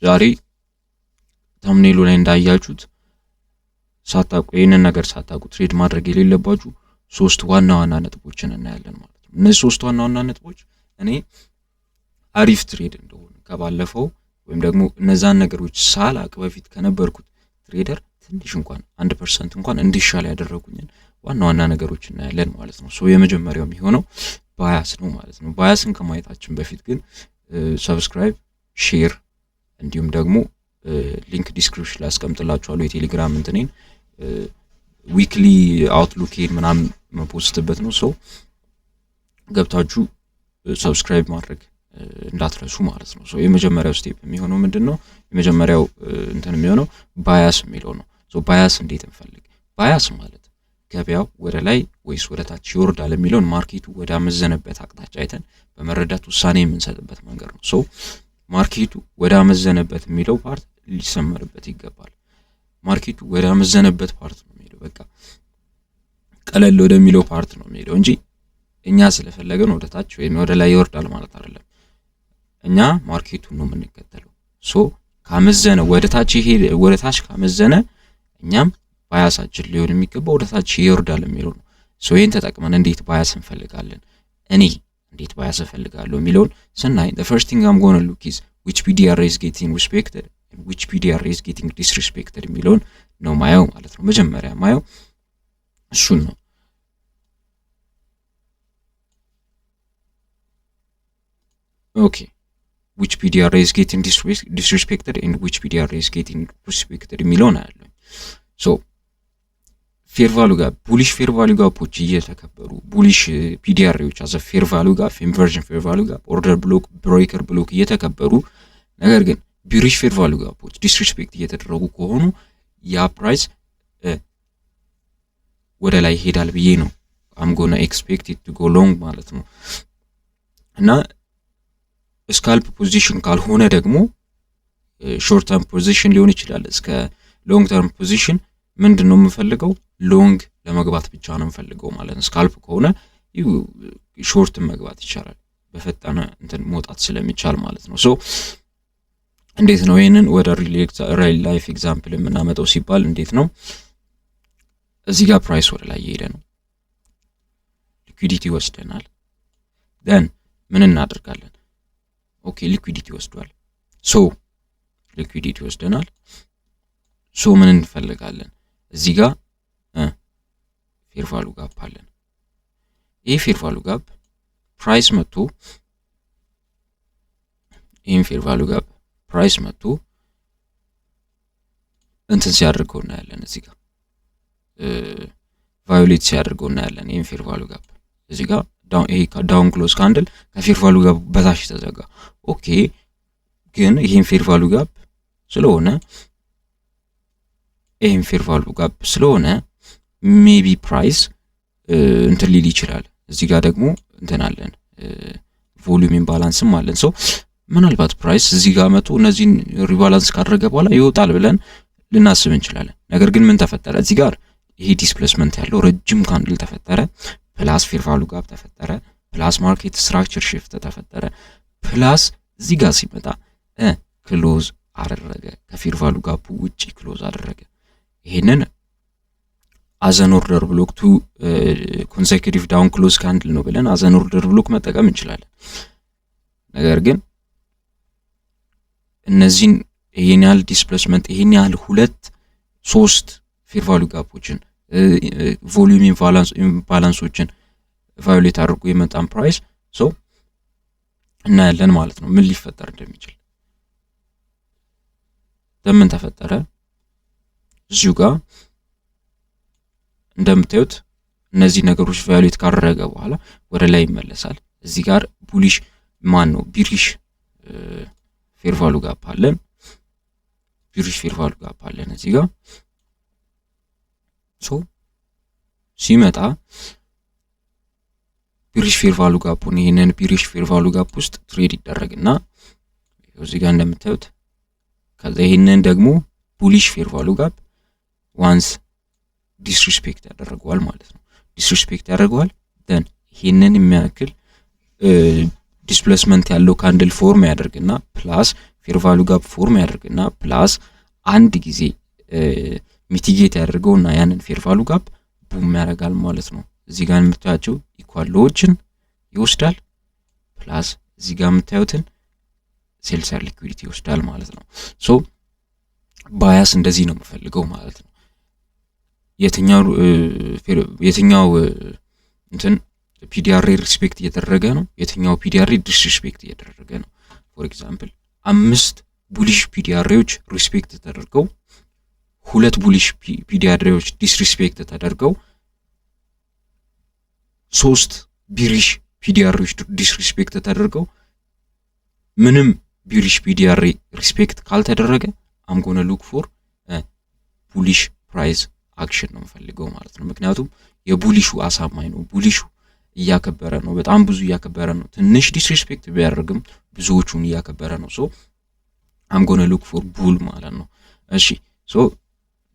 ዛሬ ተምኔሉ ላይ እንዳያችሁት ሳታውቁ ይሄንን ነገር ሳታውቁ ትሬድ ማድረግ የሌለባችሁ ሶስት ዋና ዋና ነጥቦችን እናያለን ማለት ነው። እነዚህ ሶስት ዋና ዋና ነጥቦች እኔ አሪፍ ትሬድ እንደሆነ ከባለፈው ወይም ደግሞ እነዛን ነገሮች ሳላቅ በፊት ከነበርኩት ትሬደር ትንሽ እንኳን 1% እንኳን እንዲሻል ያደረጉኝን ዋና ዋና ነገሮች እናያለን ማለት ነው። ሶ የመጀመሪያው የሚሆነው ባያስ ነው ማለት ነው። ባያስን ከማየታችን በፊት ግን ሰብስክራይብ፣ ሼር እንዲሁም ደግሞ ሊንክ ዲስክሪፕሽን ላይ አስቀምጥላችኋለሁ የቴሌግራም እንትኔን ዊክሊ አውትሉኬን ምናምን መፖስትበት ነው። ሶ ገብታችሁ ሰብስክራይብ ማድረግ እንዳትረሱ ማለት ነው። ሶ የመጀመሪያው ስቴፕ የሚሆነው ምንድነው? የመጀመሪያው እንትን የሚሆነው ባያስ የሚለው ነው። ሶ ባያስ እንዴት እንፈልግ? ባያስ ማለት ገበያው ወደ ላይ ወይስ ወደ ታች ይወርዳል የሚለውን ማርኬቱ ወደ አመዘነበት አቅጣጫ አይተን በመረዳት ውሳኔ የምንሰጥበት መንገድ ነው። ሶ ማርኬቱ ወደ አመዘነበት የሚለው ፓርት ሊሰመርበት ይገባል። ማርኬቱ ወደ አመዘነበት ፓርት ነው የሚሄደው። በቃ ቀለል ወደሚለው ፓርት ነው የሚሄደው እንጂ እኛ ስለፈለገን ወደ ታች ወይም ወደ ላይ ይወርዳል ማለት አይደለም። እኛ ማርኬቱን ነው የምንከተለው። ሶ ካመዘነ ወደ ታች ይሄድ ወደ ታች ካመዘነ እኛም ባያሳችን ሊሆን የሚገባው ወደ ታች ይወርዳል የሚለው ነው። ሶ ይሄን ተጠቅመን እንዴት ባያስ እንፈልጋለን? እኔ እንዴት ባያስ እንፈልጋለሁ የሚለውን ስናይ the first thing I'm going to look is which PDR is getting respected and which PDR is getting disrespected የሚለውን ነው ማየው ማለት ነው። መጀመሪያ ማየው እሱን ነው። ኦኬ which PDR is getting disrespected and which PDR is getting respected የሚለውን አያለሁ። ሶ ፌር ቫሉ ጋር ቡሊሽ ፌር ቫሉ ጋፖች እየተከበሩ ቡሊሽ ፒዲአርዎች አዘ ፌር ቫሉ ጋር ኢንቨርዥን ፌር ቫሉ ጋር ኦርደር ብሎክ ብሬከር ብሎክ እየተከበሩ ነገር ግን ቢሪሽ ፌር ቫሉ ጋፖች ዲስሪስፔክት እየተደረጉ ከሆኑ ያ ፕራይስ ወደ ላይ ይሄዳል ብዬ ነው አም ጎና ኤክስፔክት ኢት ቱ ጎ ሎንግ ማለት ነው። እና ስካልፕ ፖዚሽን ካልሆነ ደግሞ ሾርት ተርም ፖዚሽን ሊሆን ይችላል። እስከ ሎንግ ተርም ፖዚሽን ምንድነው የምፈልገው? ሎንግ ለመግባት ብቻ ነው የምፈልገው ማለት ነው። ስካልፕ ከሆነ ሾርት መግባት ይቻላል በፈጣነ እንትን መውጣት ስለሚቻል ማለት ነው። ሶ እንዴት ነው ይሄንን ወደ ሪል ላይፍ ኤግዛምፕል የምናመጣው ሲባል እንዴት ነው? እዚህ ጋር ፕራይስ ወደ ላይ እየሄደ ነው። ሊኩዊዲቲ ወስደናል። ደን ምን እናደርጋለን? ኦኬ ሊኩዊዲቲ ወስዷል። ሶ ሊኩዊዲቲ ወስደናል። ሶ ምን እንፈልጋለን? እዚህ ጋር ፌር ቫሉ ጋፕ አለን። ይሄ ፌር ቫሉ ጋፕ ፕራይስ መጥቶ ይሄን ፌር ቫሉ ጋፕ ፕራይስ መጥቶ እንትን ሲያደርገው እናያለን። እዚህ ጋር ቫዮሌት ሲያደርገው እናያለን። ይሄን ፌር ቫሉ ጋፕ እዚህ ጋር ዳውን ክሎዝ ካንድል ከፌር ቫሉ ጋፕ በታች ተዘጋ። ኦኬ ግን ይሄን ፌር ቫሉ ጋፕ ስለሆነ ይሄን ፌር ቫሉ ጋፕ ስለሆነ ሜቢ ፕራይስ እንትን ሊል ይችላል። እዚህ ጋር ደግሞ እንትን አለን ቮሊዩም ኢምባላንስም አለን። ሶ ምናልባት ፕራይስ እዚህ ጋር መጥቶ እነዚህን ሪባላንስ ካደረገ በኋላ ይወጣል ብለን ልናስብ እንችላለን። ነገር ግን ምን ተፈጠረ? እዚህ ጋር ይሄ ዲስፕሌስመንት ያለው ረጅም ካንድል ተፈጠረ፣ ፕላስ ፌር ቫሉ ጋፕ ተፈጠረ፣ ፕላስ ማርኬት ስትራክቸር ሽፍት ተፈጠረ፣ ፕላስ እዚህ ጋር ሲመጣ ክሎዝ አደረገ፣ ከፌር ቫሉ ጋፑ ውጪ ክሎዝ አደረገ። ይሄንን አዘን ኦርደር ብሎክ ቱ ኮንሴኪቲቭ ዳውን ክሎዝ ካንድል ነው ብለን አዘን ኦርደር ብሎክ መጠቀም እንችላለን። ነገር ግን እነዚህን ይሄን ያህል ዲስፕሌስመንት ይሄን ያህል 2-3 ፌር ቫሉ ጋፖችን ቮሊዩም ኢምባላንሶችን ቫዮሌት አድርጎ የመጣን ፕራይስ ሶ እናያለን ማለት ነው ምን ሊፈጠር እንደሚችል። ለምን ተፈጠረ? እዚሁ ጋር እንደምታዩት እነዚህ ነገሮች ቫዮሌት ካደረገ በኋላ ወደ ላይ ይመለሳል። እዚህ ጋር ቡሊሽ ማን ነው ቢሪሽ ፌር ቫሉ ጋፕ አለን። ቢሪሽ ፌር ቫሉ ጋፕ አለን እዚህ ጋር ሶ ሲመጣ ቢሪሽ ፌር ቫሉ ጋፑን ይሄንን ቢሪሽ ፌር ቫሉ ጋፕ ውስጥ ትሬድ ይደረግና እዚህ ጋር እንደምታዩት ከዛ ይሄንን ደግሞ ቡሊሽ ፌር ቫሉ ጋፕ ዋንስ ዲስሪስፔክት ያደርገዋል ማለት ነው። ዲስሪስፔክት ያደርገዋል ደን ይሄንን የሚያክል ዲስፕሌስመንት ያለው ካንድል ፎርም ያደርግና ፕላስ ፌር ቫሉ ጋፕ ፎርም ያደርግና ፕላስ አንድ ጊዜ ሚቲጌት ያደርገውና ያንን ፌር ቫሉ ጋፕ ቡም ያደርጋል ማለት ነው። እዚህ ጋር የምታያቸው ኢኳል ሎዎችን ይወስዳል ፕላስ እዚህ ጋር የምታዩትን ሴልሰር ሊኩዊዲቲ ይወስዳል ማለት ነው። ሶ ባያስ እንደዚህ ነው የምፈልገው ማለት ነው። የትኛው እንትን ፒዲአር ሪስፔክት እየተደረገ ነው፣ የትኛው ፒዲአር ዲስሪስፔክት እየተደረገ ነው። ፎር ኤግዛምፕል 5 ቡሊሽ ፒዲአርዎች ሪስፔክት ተደርገው 2 ቡሊሽ ፒዲአርዎች ዲስሪስፔክት ተደርገው 3 ቢሪሽ ፒዲአርዎች ዲስሪስፔክት ተደርገው ምንም ቢሪሽ ፒዲአር ሪስፔክት ካልተደረገ አም ጎነ ሉክ ፎር ቡሊሽ ፕራይስ አክሽን ነው የምፈልገው ማለት ነው። ምክንያቱም የቡሊሹ አሳማኝ ነው፣ ቡሊሹ እያከበረ ነው፣ በጣም ብዙ እያከበረ ነው። ትንሽ ዲስሪስፔክት ቢያደርግም ብዙዎቹን እያከበረ ነው። ሶ አም ጎነ ሉክ ፎር ቡል ማለት ነው። እሺ ሶ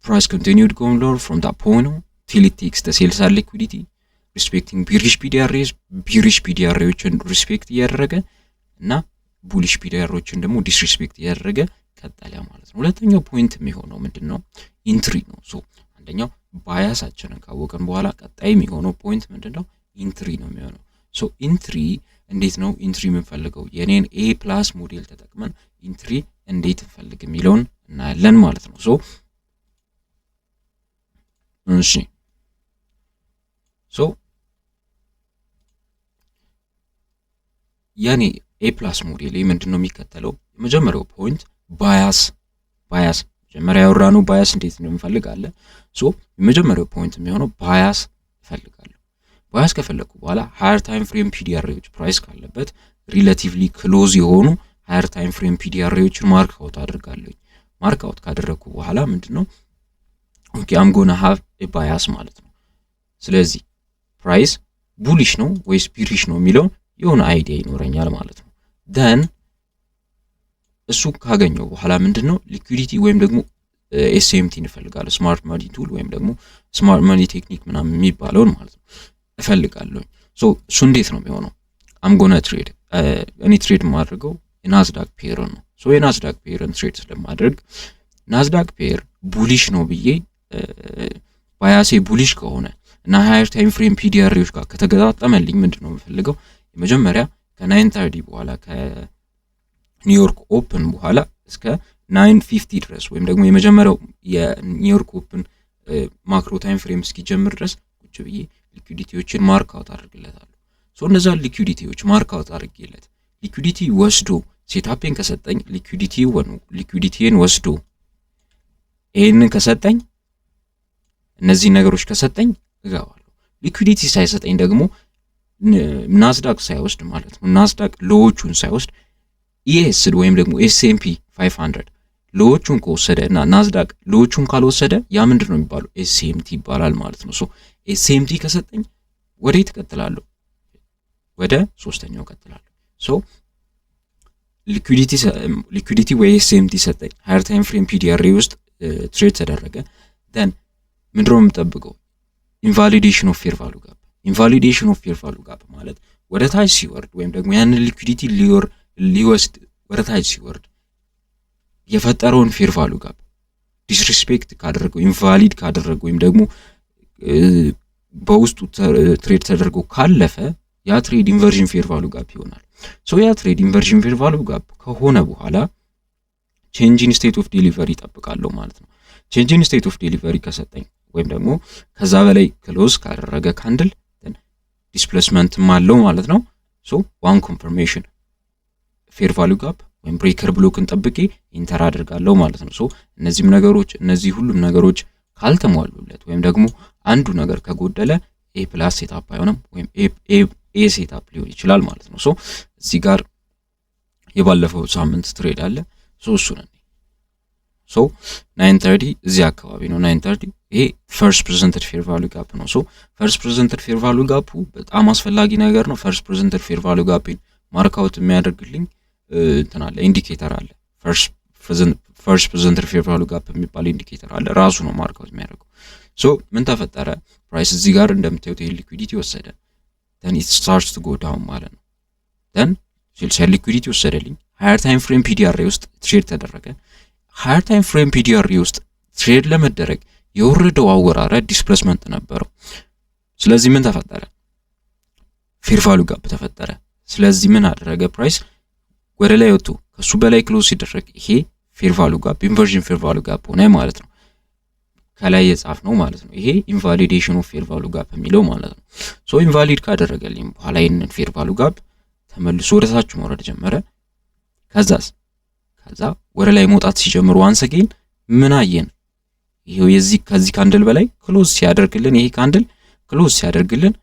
price continued going lower from that point till it takes the sales and liquidity respecting bearish PDRዎችን ሪስፔክት እያደረገ እና ቡሊሽ PDRዎችን ደግሞ ዲስሪስፔክት እያደረገ ቀጠለ ማለት ነው። ሁለተኛው ፖይንት የሚሆነው ምንድነው? ኢንትሪ ነው። ሶ አንደኛው ባያሳችንን ካወቀን በኋላ ቀጣይ የሚሆነው ፖይንት ምንድነው? ኢንትሪ ነው የሚሆነው። ሶ ኢንትሪ እንዴት ነው ኢንትሪ የምንፈልገው? የኔን A+ ሞዴል ተጠቅመን ኢንትሪ እንዴት እንፈልግ የሚለውን እናያለን ማለት ነው። ሶ እሺ ሶ ያኔ A+ ሞዴል ምንድነው የሚከተለው? የመጀመሪያው ፖይንት ባያስ መጀመሪያ ያወራነው ባያስ እንዴት እንደምፈልጋለን። ሶ የመጀመሪያው ፖይንት የሚሆነው ባያስ እፈልጋለሁ። ባያስ ከፈለኩ በኋላ ሃየር ታይም ፍሬም ፒዲአርዎች ፕራይስ ካለበት ሪሌቲቭሊ ክሎዝ የሆኑ ሃየር ታይም ፍሬም ፒዲአርዎችን ማርክ አውት አድርጋለሁ። ማርክ አውት ካደረኩ በኋላ ምንድነው ኦኬ አም ጎና ሃቭ ኤ ባያስ ማለት ነው። ስለዚህ ፕራይስ ቡሊሽ ነው ወይስ ቢሪሽ ነው የሚለው የሆነ አይዲያ ይኖረኛል ማለት ነው። ደን እሱ ካገኘው በኋላ ምንድነው ሊኩዊዲቲ ወይም ደግሞ ኤስኤምቲ እንፈልጋለን፣ ስማርት ማኒ ቱል ወይም ደግሞ ስማርት ማኒ ቴክኒክ ምናምን የሚባለውን ማለት ነው እፈልጋለሁ። ሶ እሱ እንዴት ነው የሚሆነው? አም ጎና ትሬድ እኔ ትሬድ ማድረገው የናዝዳክ ፔር ነው። ሶ የናዝዳክ ፔርን ትሬድ ስለማድረግ ናዝዳክ ፔር ቡሊሽ ነው ብዬ ባያሴ ቡሊሽ ከሆነ እና ሃየር ታይም ፍሬም ፒዲአርዎች ጋር ከተገጣጠመልኝ ምንድነው የምፈልገው? የመጀመሪያ ከ9:30 በኋላ ከኒውዮርክ ኦፕን በኋላ እስከ 9:50 ድረስ ወይም ደግሞ የመጀመሪያው የኒውዮርክ ኦፕን ማክሮ ታይም ፍሬም እስኪጀምር ድረስ ቁጭ ብዬ ሊኩዊዲቲዎችን ማርክ አውት አድርግለታለሁ። ሶ እነዛ ሊኩዊዲቲዎች ማርክ አውት አድርጌለት ሊኩዊዲቲ ወስዶ ሴታፔን ከሰጠኝ ሊኩዊዲቲን ወስዶ ይሄንን ከሰጠኝ እነዚህ ነገሮች ከሰጠኝ እገባለሁ። ሊኩዊዲቲ ሳይሰጠኝ ደግሞ ናዝዳክ ሳይወስድ ማለት ነው ናዝዳክ ሎዎቹን ሳይወስድ ኢኤስ ወይም ደግሞ ኤስኤምፒ 500 ሎዎቹን ከወሰደ እና ናዝዳክ ሎዎቹን ካልወሰደ ያ ምንድነው የሚባለው? ኤስኤምቲ ይባላል ማለት ነው። ሶ ኤስኤምቲ ከሰጠኝ ወዴት እቀጥላለሁ? ወደ ሶስተኛው እቀጥላለሁ። ሶ ሊኩዊዲቲ ወይ ኤስኤምቲ ሰጠኝ፣ ሃየር ታይም ፍሬም ፒዲአር ውስጥ ትሬድ ተደረገ። ደን ምንድነው የምጠብቀው? ኢንቫሊዴሽን ኦፍ ፌር ቫሉ ጋፕ። ኢንቫሊዴሽን ኦፍ ፌር ቫሉ ጋፕ ማለት ወደ ታች ሲወርድ ወይም ደግሞ ያንን ሊኩዊዲቲ ሊወስድ ወደ ታች ሲወርድ የፈጠረውን ፌር ቫሉ ጋፕ ዲስሪስፔክት ካደረገው ኢንቫሊድ ካደረገው ወይም ደግሞ በውስጡ ትሬድ ተደርጎ ካለፈ ያ ትሬድ ኢንቨርዥን ፌር ቫሉ ጋፕ ይሆናል። ሶ ያ ትሬድ ኢንቨርዥን ፌር ቫሉ ጋፕ ከሆነ በኋላ ቼንጅ ኢን ስቴት ኦፍ ዴሊቨሪ ይጠብቃለሁ ማለት ነው። ቼንጅ ኢን ስቴት ኦፍ ዴሊቨሪ ከሰጠኝ ወይም ደግሞ ከዛ በላይ ክሎዝ ካደረገ ካንድል ዲስፕሌስመንትም አለው ማለት ነው። ሶ ዋን ኮንፈርሜሽን ፌር ቫሉ ጋፕ ወይም ብሬከር ብሎክን ጠብቄ ኢንተር አድርጋለሁ ማለት ነው። ሶ እነዚህ ሁሉም ነገሮች ካልተሟሉለት ወይም ደግሞ አንዱ ነገር ከጎደለ A+ ሴታፕ አይሆንም ወይም A ሴታፕ ሊሆን ይችላል ማለት ነው። ሶ እዚህ ጋር የባለፈው ሳምንት ትሬድ አለ። ሶ እሱ ነው ሶ 9:30 እዚህ አካባቢ ነው 9:30 ይሄ ፈርስት ፕሬዘንትድ ፌር ቫሉ ጋፕ ነው። ሶ ፈርስት ፕሬዘንትድ ፌር ቫሉ ጋፑ በጣም አስፈላጊ ነገር ነው። ፈርስት ፕሬዘንትድ ፌር ቫሉ ጋፕን ማርክ አውት የሚያደርግልኝ እንትን አለ ኢንዲኬተር አለ። ፈርስት ፕሬዘንትድ ፌር ቫሉ ጋፕ የሚባል ኢንዲኬተር አለ። ራሱ ነው ማርክ አውት የሚያደርገው። ሶ ምን ተፈጠረ? ፕራይስ እዚህ ጋር እንደምታዩት ይሄ ሊኩዊዲቲ ወሰደ። then it starts to go down ማለት ነው። then ሴልስ ሊኩዊዲቲ ወሰደልኝ፣ ሃየር ታይም ፍሬም ፒዲአርኤ ውስጥ ትሬድ ተደረገ። ሃየር ታይም ፍሬም ፒዲአርኤ ውስጥ ትሬድ ለመደረግ የወረደው አወራረድ ዲስፕሌስመንት ነበረው። ስለዚህ ምን ተፈጠረ? ፌር ቫልዩ ጋፕ ተፈጠረ። ስለዚህ ምን አደረገ? ፕራይስ ወደ ላይ ወጥቶ ከሱ በላይ ክሎዝ ሲደረግ ይሄ ፌር ቫልዩ ጋፕ ኢንቨርዥን ፌር ቫልዩ ጋፕ ሆነ ማለት ነው። ከላይ የጻፍ ነው ማለት ነው። ይሄ ኢንቫሊዴሽን ኦፍ ፌር ቫልዩ ጋፕ የሚለው ማለት ነው። ሶ ኢንቫሊድ ካደረገልኝ በኋላ ይሄንን ፌር ቫልዩ ጋፕ ተመልሶ ወደ ታች መውረድ ጀመረ። ከዛ ወደ ላይ መውጣት ሲጀምር ዋንስ አጌን ምን አየን? ይሄው ከዚህ ካንድል በላይ ክሎዝ ሲያደርግልን ይሄ ካንድል ክሎዝ ሲያደርግልን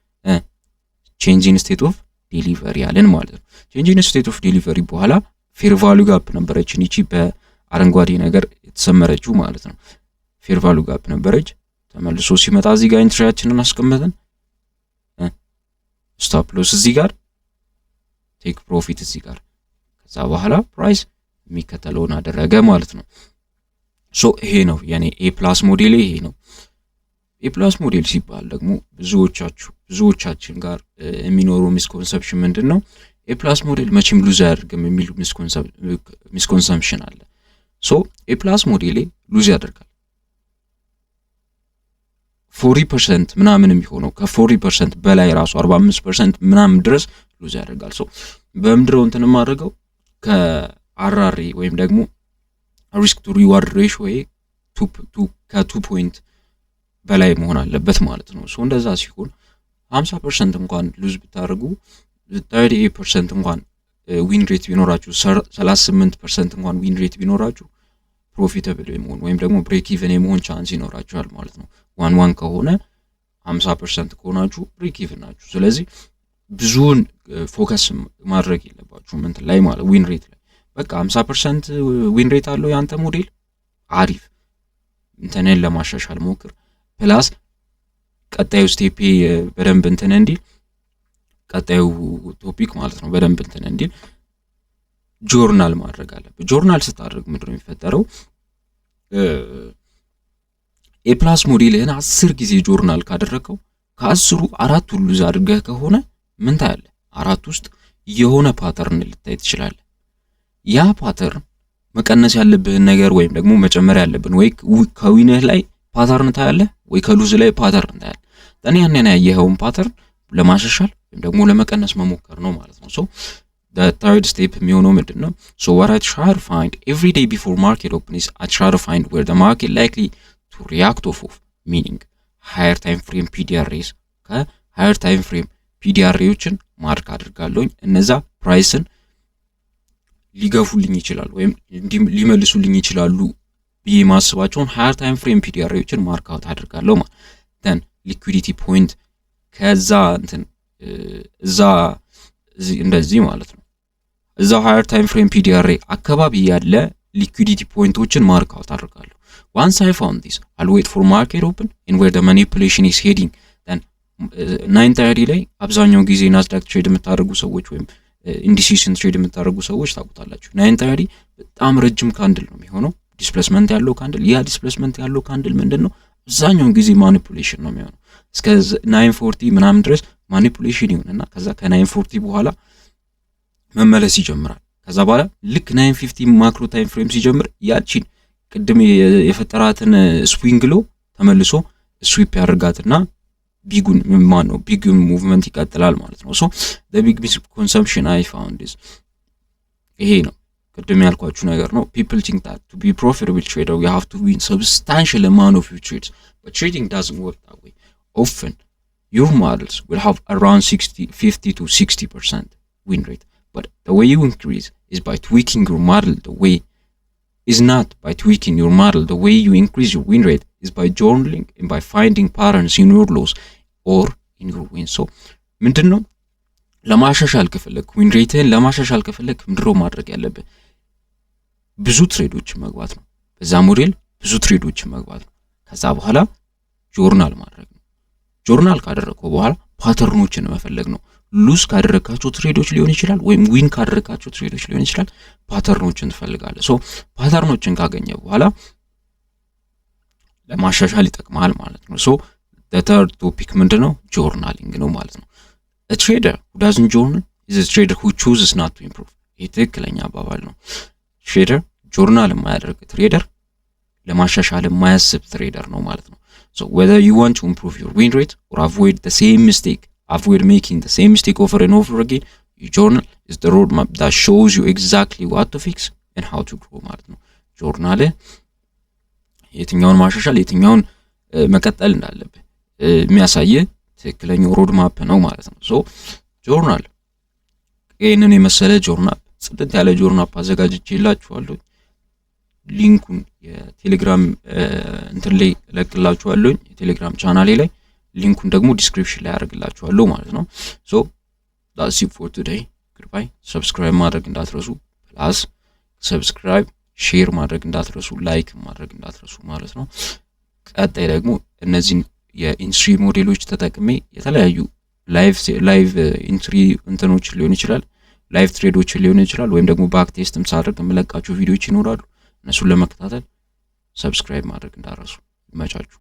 ቼንጅ ኢን ስቴት ኦፍ ዴሊቨሪ አለን ማለት ነው። ቼንጅ ኢን ስቴት ኦፍ ዴሊቨሪ በኋላ ፌር ቫልዩ ጋፕ ነበረችን ይቺ በአረንጓዴ ነገር የተሰመረችው ማለት ነው። ፌር ቫልዩ ጋፕ ነበረች። ተመልሶ ሲመጣ እዚህ ጋር ኢንትሪያችንን አስቀመጥን። ስቶፕ ሎስ እዚህ ጋር፣ ቴክ ፕሮፊት እዚህ ጋር። ከዛ በኋላ ፕራይስ የሚከተለውን አደረገ ማለት ነው። ሶ ይሄ ነው የኔ ኤ ፕላስ ሞዴል ይሄ ነው። ኤ ፕላስ ሞዴል ሲባል ደግሞ ብዙዎቻችን ጋር የሚኖረው ሚስኮንሰፕሽን ምንድነው? ኤ ፕላስ ሞዴል መቼም ሉዝ አያደርግም የሚሉ ሚስኮንሰፕሽን አለ። ሶ ኤ ፕላስ ሞዴል ሉዝ ያደርጋል 40% ምናምን የሚሆነው ከ40% በላይ ራሱ 45% ምናምን ድረስ ሉዝ ያደርጋል። ሶ በምድረው እንትን ማድረገው ከአርአርኤ ወይም ደግሞ ሪስክ ቱ ሪዋርድ ሬሽዮ ከ2 ፖይንት በላይ መሆን አለበት ማለት ነው። ሶ እንደዛ ሲሆን 50% እንኳን ሉዝ ብታደርጉ 38% እንኳን ዊን ሬት ቢኖራችሁ 38% እንኳን ዊን ሬት ቢኖራችሁ ፕሮፊታብል የመሆን ወይም ደግሞ ብሬክ ኢቨን የመሆን ቻንስ ይኖራችኋል ማለት ነው። 1 ከሆነ 50% ከሆናችሁ ብሬክ ኢቨን ናችሁ። ስለዚህ ብዙውን ፎከስ ማድረግ የለባችሁም እንትን ላይ ማለት ዊን ሬት ላይ በቃ 50% ዊን ሬት አለው ያንተ ሞዴል አሪፍ እንትንን ለማሻሻል ሞክር። ፕላስ ቀጣዩ ስቴፕ በደንብ እንትን እንዲል ቀጣዩ ቶፒክ ማለት ነው በደንብ እንትን እንዲል ጆርናል ማድረግ አለበት። ጆርናል ስታደርግ ምንድነው የሚፈጠረው? ኤ ፕላስ ሞዴልህን 10 ጊዜ ጆርናል ካደረከው ከ10ሩ 4 ሁሉ አድርገህ ከሆነ ምን ታያለህ? 4 ውስጥ የሆነ ፓተርን ልታይ ትችላለህ። ያ ፓተርን መቀነስ ያለብህን ነገር ወይም ደግሞ መጨመር ያለብን ወይ ከዊንህ ላይ ፓተርን ታያለህ ወይ ከሉዝ ላይ ፓተርን ታያለህ። ያንን ያየኸውን ፓተርን ለማሻሻል ወይም ደግሞ ለመቀነስ መሞከር ነው ማለት ነው። ሶ the third step የሚሆነው ምንድነው? So what I try to find every day before market open is I try to find where the market likely to react off of, meaning higher time frame PDRAs ከhigher time frame PDRAዎችን ማርክ አድርጋለሁኝ። እነዛ ፕራይስን ሊገፉልኝ ይችላል ወይም ሊመልሱልኝ ይችላሉ ብዬ ማስባቸውን higher time frame PDRAዎችን ማርክ አውት አድርጋለሁ ማለት then liquidity point ከዛ እንትን እዛ እንደዚህ ማለት ነው እዛ higher time frame PDRA አካባቢ ያለ liquidity ፖይንቶችን ማርክ አውት አድርጋለሁ። once I found this I'll wait for market open and where the manipulation is heading then 9:30 ላይ አብዛኛው ጊዜ ናስዳክ ትሬድ የምታደርጉ ሰዎች ወይም ኢንዲሲሽን ትሬድ የምታደርጉ ሰዎች ታውቁታላችሁ። 9:30 በጣም ረጅም ካንድል ነው የሚሆነው ዲስፕሌስመንት ያለው ካንድል። ያ ዲስፕሌስመንት ያለው ካንድል ምንድነው? አብዛኛው ጊዜ ማኒፑሌሽን ነው የሚሆነው እስከ 9:40 ምናምን ድረስ ማኒፑሌሽን ይሆንና ከዛ ከ9:40 በኋላ መመለስ ይጀምራል። ከዛ በኋላ ልክ 9:50 ማክሮ ታይም ፍሬም ሲጀምር ያቺን ቅድም የፈጠራትን ስዊንግ ሎ ተመልሶ ስዊፕ ያደርጋትና ቢጉን ቢግ ሙቭመንት ይቀጥላል ማለት ነው። ሶ the big misconception I found is ይሄ ነው ቅድም ያልኳችሁ ነገር ነው። people think that to be profitable trader you have to win substantial amount of your trades, but trading doesn't work that way. Often your models will have around 50 to 60% win rate, but the way you increase is by tweaking your model. The way is not by tweaking your model. The way you increase your win rate is by journaling and by finding patterns in your loss or in your wins. So ምንድነው ለማሻሻል ከፈለክ ዊን ሬትህን ለማሻሻል ከፈለክ ምንድነው ማድረግ ያለብህ? ብዙ ትሬዶችን መግባት ነው። በዛ ሞዴል ብዙ ትሬዶችን መግባት ነው። ከዛ በኋላ ጆርናል ማድረግ ነው። ጆርናል ካደረከው በኋላ ፓተርኖችን መፈለግ ነው። ሉዝ ካደረካቸው ትሬዶች ሊሆን ይችላል ወይም ዊን ካደረካቸው ትሬዶች ሊሆን ይችላል። ፓተርኖችን ትፈልጋለህ። ሶ ፓተርኖችን ካገኘ በኋላ ለማሻሻል ይጠቅማል ማለት ነው። ሶ the third topic ምንድነው? ጆርናሊንግ ነው ማለት ነው። A trader who doesn't journal is a trader who chooses not to improve. ይሄ ትክክለኛ አባባል ነው። ትሬደር ጆርናል የማያደርግ ትሬደር ለማሻሻል የማያስብ ትሬደር ነው ማለት ነው። So whether you want to improve your win rate or avoid the same mistake, avoid making the same mistake over and over again, your journal is the roadmap that shows you exactly what to fix and how to grow ማለት ነው። ጆርናል የትኛውን ማሻሻል የትኛውን መቀጠል እንዳለብህ የሚያሳይ ትክክለኛው ሮድማፕ ነው ማለት ነው። ሶ ጆርናል ይሄንን የመሰለ ጆርናል ጽድት ያለ ጆርናል አዘጋጅቼላችኋለሁ። ሊንኩን የቴሌግራም እንትን ላይ ለቅላችኋለሁ፣ የቴሌግራም ቻናሌ ላይ ሊንኩን ደግሞ ዲስክሪፕሽን ላይ አደርግላችኋለሁ ማለት ነው። ሶ that's it for today. goodbye. ሰብስክራይብ ማድረግ እንዳትረሱ፣ ፕላስ ሰብስክራይብ ሼር ማድረግ እንዳትረሱ፣ ላይክ ማድረግ እንዳትረሱ ማለት ነው። ቀጣይ ደግሞ እነዚህን የኢንትሪ ሞዴሎች ተጠቅሜ የተለያዩ ላይቭ ኢንትሪ እንትኖች ሊሆን ይችላል፣ ላይቭ ትሬዶች ሊሆን ይችላል፣ ወይም ደግሞ ባክ ቴስትም ሳደርግ የምለቃቸው ቪዲዮዎች ይኖራሉ። እነሱን ለመከታተል ሰብስክራይብ ማድረግ እንዳትረሱ። ይመቻችሁ።